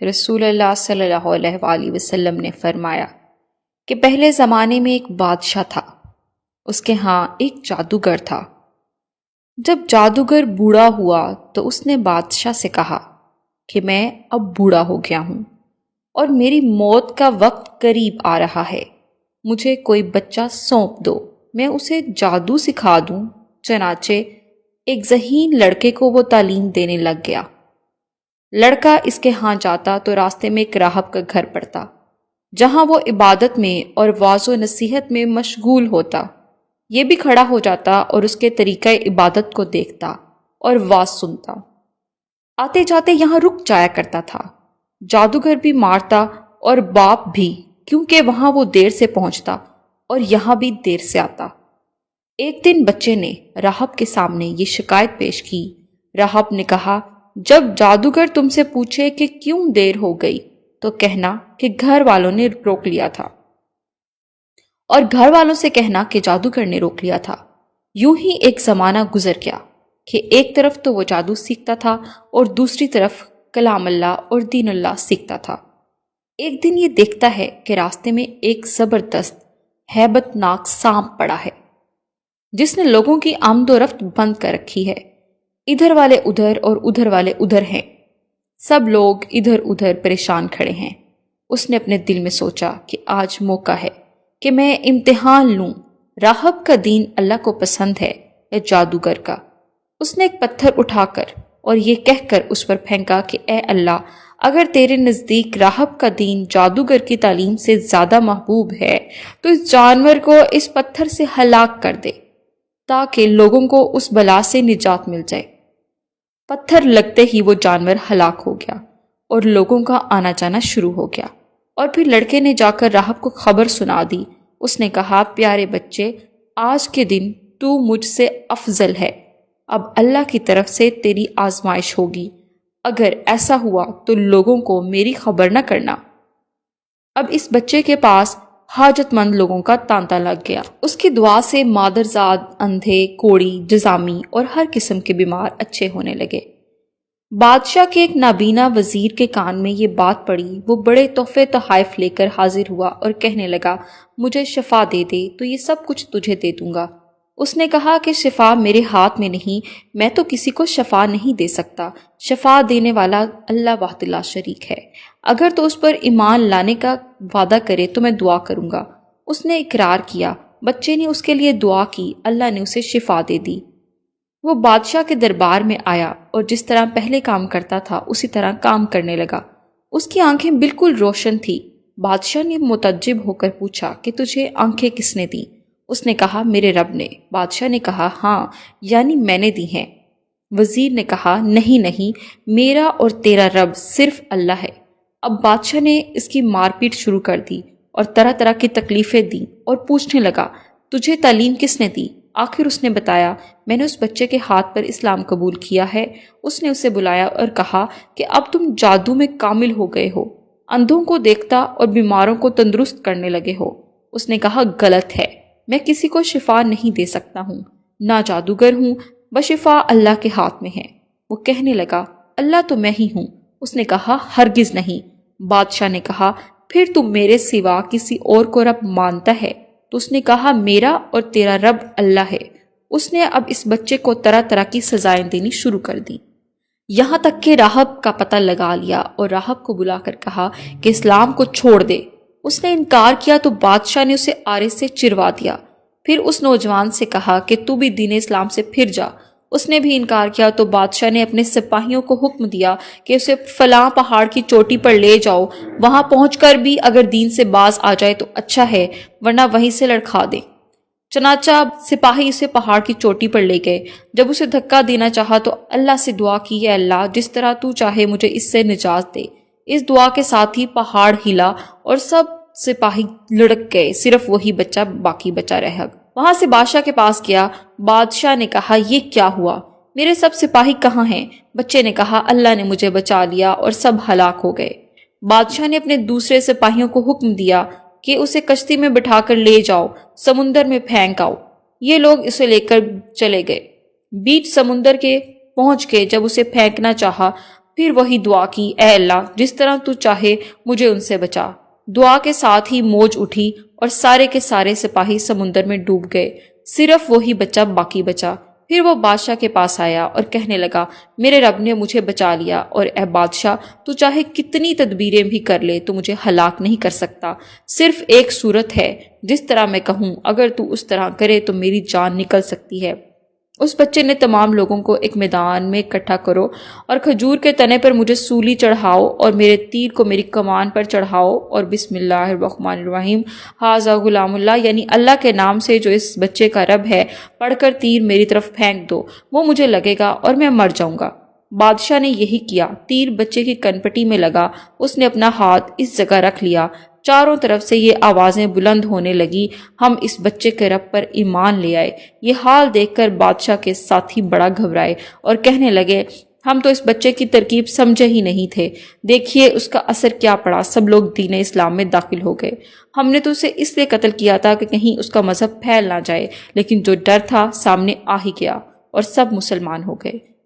رسول اللہ صلی اللہ علیہ وآلہ وسلم نے فرمایا کہ پہلے زمانے میں ایک بادشاہ تھا، اس کے ہاں ایک جادوگر تھا۔ جب جادوگر بوڑھا ہوا تو اس نے بادشاہ سے کہا کہ میں اب بوڑھا ہو گیا ہوں اور میری موت کا وقت قریب آ رہا ہے، مجھے کوئی بچہ سونپ دو، میں اسے جادو سکھا دوں۔ چنانچہ ایک ذہین لڑکے کو وہ تعلیم دینے لگ گیا۔ لڑکا اس کے ہاں جاتا تو راستے میں ایک راہب کا گھر پڑتا، جہاں وہ عبادت میں اور واعظ و نصیحت میں مشغول ہوتا۔ یہ بھی کھڑا ہو جاتا اور اس کے طریقہ عبادت کو دیکھتا اور واعظ سنتا۔ آتے جاتے یہاں رک جایا کرتا تھا۔ جادوگر بھی مارتا اور باپ بھی، کیونکہ وہاں وہ دیر سے پہنچتا اور یہاں بھی دیر سے آتا۔ ایک دن بچے نے راہب کے سامنے یہ شکایت پیش کی۔ راہب نے کہا، جب جادوگر تم سے پوچھے کہ کیوں دیر ہو گئی تو کہنا کہ گھر والوں نے روک لیا تھا، اور گھر والوں سے کہنا کہ جادوگر نے روک لیا تھا۔ یوں ہی ایک زمانہ گزر گیا کہ ایک طرف تو وہ جادو سیکھتا تھا اور دوسری طرف کلام اللہ اور دین اللہ سیکھتا تھا۔ ایک دن یہ دیکھتا ہے کہ راستے میں ایک زبردست ہیبت ناک سانپ پڑا ہے، جس نے لوگوں کی آمد و رفت بند کر رکھی ہے۔ ادھر والے ادھر اور ادھر والے ادھر ہیں، سب لوگ ادھر ادھر پریشان کھڑے ہیں۔ اس نے اپنے دل میں سوچا کہ آج موقع ہے کہ میں امتحان لوں، راہب کا دین اللہ کو پسند ہے یا جادوگر کا۔ اس نے ایک پتھر اٹھا کر اور یہ کہہ کر اس پر پھینکا کہ اے اللہ، اگر تیرے نزدیک راہب کا دین جادوگر کی تعلیم سے زیادہ محبوب ہے تو اس جانور کو اس پتھر سے ہلاک کر دے تاکہ لوگوں کو اس بلا سے نجات مل جائے۔ پتھر لگتے ہی وہ جانور ہلاک ہو گیا اور لوگوں کا آنا جانا شروع ہو گیا۔ اور پھر لڑکے نے جا کر راہب کو خبر سنا دی۔ اس نے کہا، پیارے بچے، آج کے دن تو مجھ سے افضل ہے، اب اللہ کی طرف سے تیری آزمائش ہوگی، اگر ایسا ہوا تو لوگوں کو میری خبر نہ کرنا۔ اب اس بچے کے پاس حاجت مند لوگوں کا تانتا لگ گیا۔ اس کی دعا سے مادرزاد، اندھے، کوڑی، جزامی اور ہر قسم کے بیمار اچھے ہونے لگے۔ بادشاہ کے ایک نابینا وزیر کے کان میں یہ بات پڑی۔ وہ بڑے تحفے تحائف لے کر حاضر ہوا اور کہنے لگا، مجھے شفا دے دے تو یہ سب کچھ تجھے دے دوں گا۔ اس نے کہا کہ شفا میرے ہاتھ میں نہیں، میں تو کسی کو شفا نہیں دے سکتا، شفا دینے والا اللہ وحدہ لا شریک ہے، اگر تو اس پر ایمان لانے کا وعدہ کرے تو میں دعا کروں گا۔ اس نے اقرار کیا، بچے نے اس کے لیے دعا کی، اللہ نے اسے شفا دے دی۔ وہ بادشاہ کے دربار میں آیا اور جس طرح پہلے کام کرتا تھا اسی طرح کام کرنے لگا۔ اس کی آنکھیں بالکل روشن تھی۔ بادشاہ نے متعجب ہو کر پوچھا کہ تجھے آنکھیں کس نے دیں؟ اس نے کہا، میرے رب نے۔ بادشاہ نے کہا، ہاں، یعنی میں نے دی ہیں۔ وزیر نے کہا، نہیں نہیں، میرا اور تیرا رب صرف اللہ ہے۔ اب بادشاہ نے اس کی مار پیٹ شروع کر دی اور طرح طرح کی تکلیفیں دیں اور پوچھنے لگا، تجھے تعلیم کس نے دی؟ آخر اس نے بتایا، میں نے اس بچے کے ہاتھ پر اسلام قبول کیا ہے۔ اس نے اسے بلایا اور کہا کہ اب تم جادو میں کامل ہو گئے ہو، اندھوں کو دیکھتا اور بیماروں کو تندرست کرنے لگے ہو۔ اس نے کہا، غلط ہے، میں کسی کو شفا نہیں دے سکتا ہوں، نہ جادوگر ہوں، بشفا اللہ کے ہاتھ میں ہے۔ وہ کہنے لگا، اللہ تو میں ہی ہوں۔ اس نے کہا، ہرگز نہیں۔ بادشاہ نے کہا، پھر تم میرے سوا کسی اور کو رب مانتا ہے؟ تو اس نے کہا، میرا اور تیرا رب اللہ ہے۔ اس نے اب اس بچے کو طرح طرح کی سزائیں دینی شروع کر دی، یہاں تک کہ راہب کا پتہ لگا لیا اور راہب کو بلا کر کہا کہ اسلام کو چھوڑ دے۔ اس نے انکار کیا تو بادشاہ نے اسے آرے سے چروا دیا۔ پھر اس نوجوان سے کہا کہ تو بھی دین اسلام سے پھر جا۔ اس نے بھی انکار کیا تو بادشاہ نے اپنے سپاہیوں کو حکم دیا کہ اسے فلاں پہاڑ کی چوٹی پر لے جاؤ، وہاں پہنچ کر بھی اگر دین سے باز آ جائے تو اچھا ہے، ورنہ وہیں سے لڑکھا دیں۔ چنانچہ سپاہی اسے پہاڑ کی چوٹی پر لے گئے۔ جب اسے دھکا دینا چاہا تو اللہ سے دعا کی، اے اللہ، جس طرح تو چاہے مجھے اس سے نجات دے۔ اس دعا کے ساتھ ہی پہاڑ ہلا اور سب سپاہی لڑک گئے، صرف وہی بچہ باقی بچا رہ گیا۔ وہاں سے بادشاہ کے پاس گیا۔ بادشاہ نے کہا، یہ کیا ہوا؟ میرے سب سپاہی کہاں ہیں؟ بچے نے کہا، اللہ نے مجھے بچا لیا اور سب ہلاک ہو گئے۔ بادشاہ نے اپنے دوسرے سپاہیوں کو حکم دیا کہ اسے کشتی میں بٹھا کر لے جاؤ، سمندر میں پھینک آؤ۔ یہ لوگ اسے لے کر چلے گئے، بیچ سمندر کے پہنچ کے جب اسے پھینکنا چاہا، پھر وہی دعا کی، اے اللہ جس طرح تو چاہے مجھے ان سے بچا۔ دعا کے ساتھ ہی موج اٹھی اور سارے کے سارے سپاہی سمندر میں ڈوب گئے، صرف وہی بچہ باقی بچا۔ پھر وہ بادشاہ کے پاس آیا اور کہنے لگا، میرے رب نے مجھے بچا لیا، اور اے بادشاہ تو چاہے کتنی تدبیریں بھی کر لے تو مجھے ہلاک نہیں کر سکتا۔ صرف ایک صورت ہے، جس طرح میں کہوں اگر تو اس طرح کرے تو میری جان نکل سکتی ہے۔ اس بچے نے تمام لوگوں کو ایک میدان میں اکٹھا کرو اور کھجور کے تنے پر مجھے سولی چڑھاؤ اور میرے تیر کو میری کمان پر چڑھاؤ، اور بسم اللہ الرحمن الرحیم ھذا غلام اللہ، یعنی اللہ کے نام سے جو اس بچے کا رب ہے، پڑھ کر تیر میری طرف پھینک دو، وہ مجھے لگے گا اور میں مر جاؤں گا۔ بادشاہ نے یہی کیا، تیر بچے کی کنپٹی میں لگا، اس نے اپنا ہاتھ اس جگہ رکھ لیا۔ چاروں طرف سے یہ آوازیں بلند ہونے لگی، ہم اس بچے کے رب پر ایمان لے آئے۔ یہ حال دیکھ کر بادشاہ کے ساتھی بڑا گھبرائے اور کہنے لگے، ہم تو اس بچے کی ترکیب سمجھے ہی نہیں تھے، دیکھیے اس کا اثر کیا پڑا، سب لوگ دین اسلام میں داخل ہو گئے۔ ہم نے تو اسے اس لیے قتل کیا تھا کہ کہیں اس کا مذہب پھیل نہ جائے، لیکن جو ڈر تھا سامنے آ ہی گیا اور سب مسلمان ہو گئے۔